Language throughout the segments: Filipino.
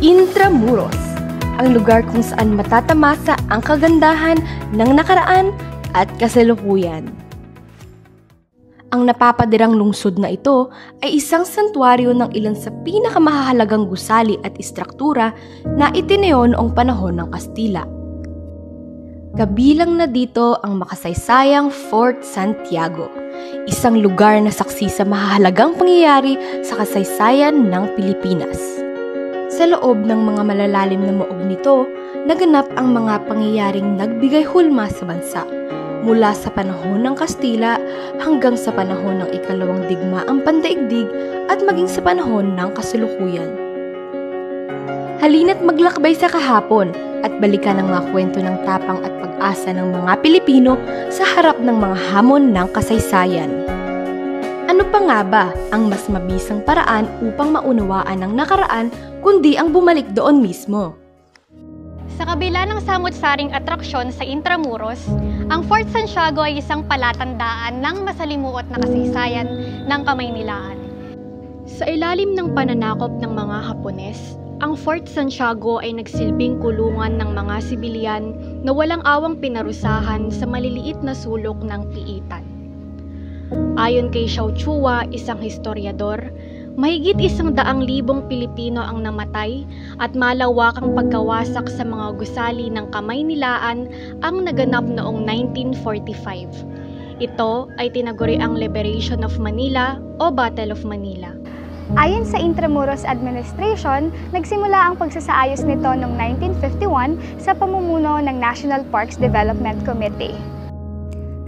Intramuros, ang lugar kung saan matatamasa ang kagandahan ng nakaraan at kasalukuyan. Ang napapadirang lungsod na ito ay isang santuaryo ng ilan sa pinakamahalagang gusali at istruktura na itineo noong panahon ng Kastila. Kabilang na dito ang makasaysayang Fort Santiago, isang lugar na saksi sa mahahalagang pangyayari sa kasaysayan ng Pilipinas. Sa loob ng mga malalalim na muog nito, naganap ang mga pangyayaring nagbigay hulma sa bansa, mula sa panahon ng Kastila hanggang sa panahon ng ikalawang digmaang pandaigdig at maging sa panahon ng kasalukuyan. Halina't maglakbay sa kahapon at balikan ang mga kwento ng tapang at pag-asa ng mga Pilipino sa harap ng mga hamon ng kasaysayan. Ano pa nga ba ang mas mabisang paraan upang maunawaan ang nakaraan kundi ang bumalik doon mismo? Sa kabila ng samut-saring atraksyon sa Intramuros, ang Fort Santiago ay isang palatandaan ng masalimuot na kasaysayan ng Kamaynilaan. Sa ilalim ng pananakop ng mga Hapones, ang Fort Santiago ay nagsilbing kulungan ng mga sibilyan na walang awang pinarusahan sa maliliit na sulok ng piitan. Ayon kay Xiao Chua, isang historiador, mahigit 100,000 Pilipino ang namatay at malawakang pagkawasak sa mga gusali ng Kamaynilaan ang naganap noong 1945. Ito ay tinaguri ang Liberation of Manila o Battle of Manila. Ayon sa Intramuros Administration, nagsimula ang pagsasaayos nito noong 1951 sa pamumuno ng National Parks Development Committee.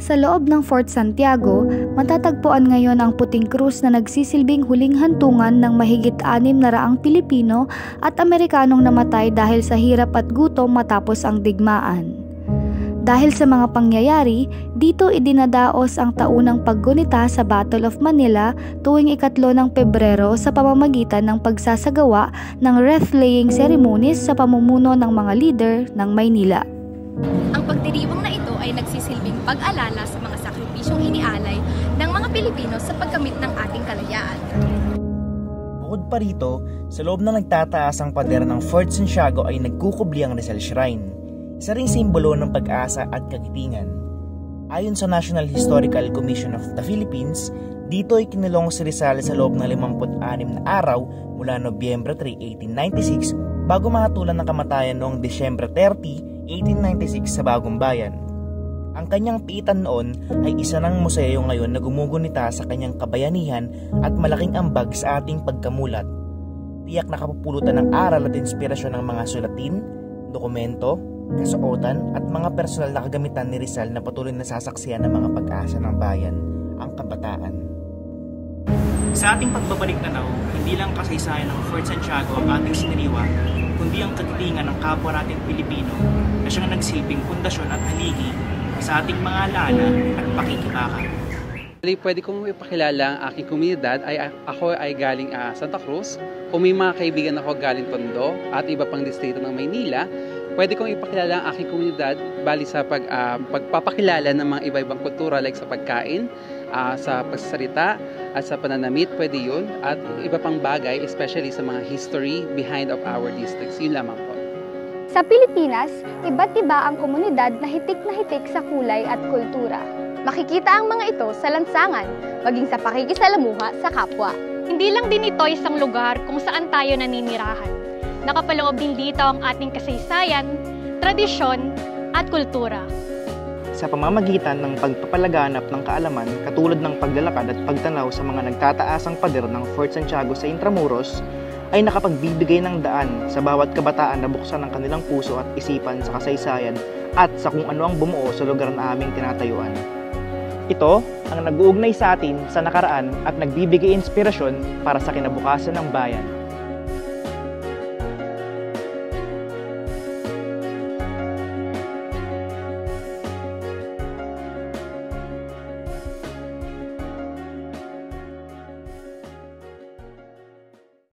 Sa loob ng Fort Santiago, matatagpuan ngayon ang puting krus na nagsisilbing huling hantungan ng mahigit 600 Pilipino at Amerikanong namatay dahil sa hirap at gutom matapos ang digmaan. Dahil sa mga pangyayari, dito idinadaos ang taunang paggunita sa Battle of Manila tuwing 3 ng Pebrero sa pamamagitan ng pagsasagawa ng wreath-laying ceremonies sa pamumuno ng mga leader ng Maynila. Ang pagdiriwang na ito ay nagsisilbing pag-alala sa mga sakripisyong inialay ng mga Pilipino sa pagkamit ng ating kalayaan. Bukod pa rito, sa loob ng nagtataasang pader ng Fort Santiago ay nagkukubli ang Rizal Shrine, isa ring simbolo ng pag-asa at kagitingan. Ayon sa National Historical Commission of the Philippines, dito ay kinulong si Rizal sa loob ng 56 na araw mula Nobyembre 3, 1896 bago mahatulan ng kamatayan noong Disyembre 30, 1896 sa Bagong Bayan. Ang kanyang piitan noon ay isa ng museo ngayon na gumugunita sa kanyang kabayanihan at malaking ambag sa ating pagkamulat. Tiyak na kapupulutan ng aral at inspirasyon ng mga sulatin, dokumento, kasuotan at mga personal na kagamitan ni Rizal na patuloy na sasaksihan ng mga pag-asa ng bayan, ang kabataan. Sa ating pagbabalik tanaw, hindi lang kasaysayan ng Fort Santiago ang ating siniriwa, kundi ang kagitingan ng kapwa nating Pilipino na siyang nagsilbing pundasyon at haligi sa ating mga alaala at pakikibaka. Pwede kong ipakilala ang aking komunidad. Ako ay galing Santa Cruz. Kung may mga kaibigan ako galing Tondo at iba pang distrito ng Maynila, pwede kong ipakilala ang aking komunidad bali sa pagpapakilala ng mga iba-ibang kultura like sa pagkain, sa pagsasalita at sa pananamit, pwede yun. At iba pang bagay, especially sa mga history behind of our districts. Yun lamang po. Sa Pilipinas, iba't iba ang komunidad na hitik sa kulay at kultura. Makikita ang mga ito sa lansangan, maging sa pakikisalamuha sa kapwa. Hindi lang din ito isang lugar kung saan tayo naninirahan. Nakapaloob din dito ang ating kasaysayan, tradisyon at kultura. Sa pamamagitan ng pagpapalaganap ng kaalaman katulad ng paglalakad at pagtanaw sa mga nagtataasang pader ng Fort Santiago sa Intramuros, ay nakapagbibigay ng daan sa bawat kabataan na buksan ang kanilang puso at isipan sa kasaysayan at sa kung ano ang bumuo sa lugar na aming tinatayuan. Ito ang nag-uugnay sa atin sa nakaraan at nagbibigay inspirasyon para sa kinabukasan ng bayan.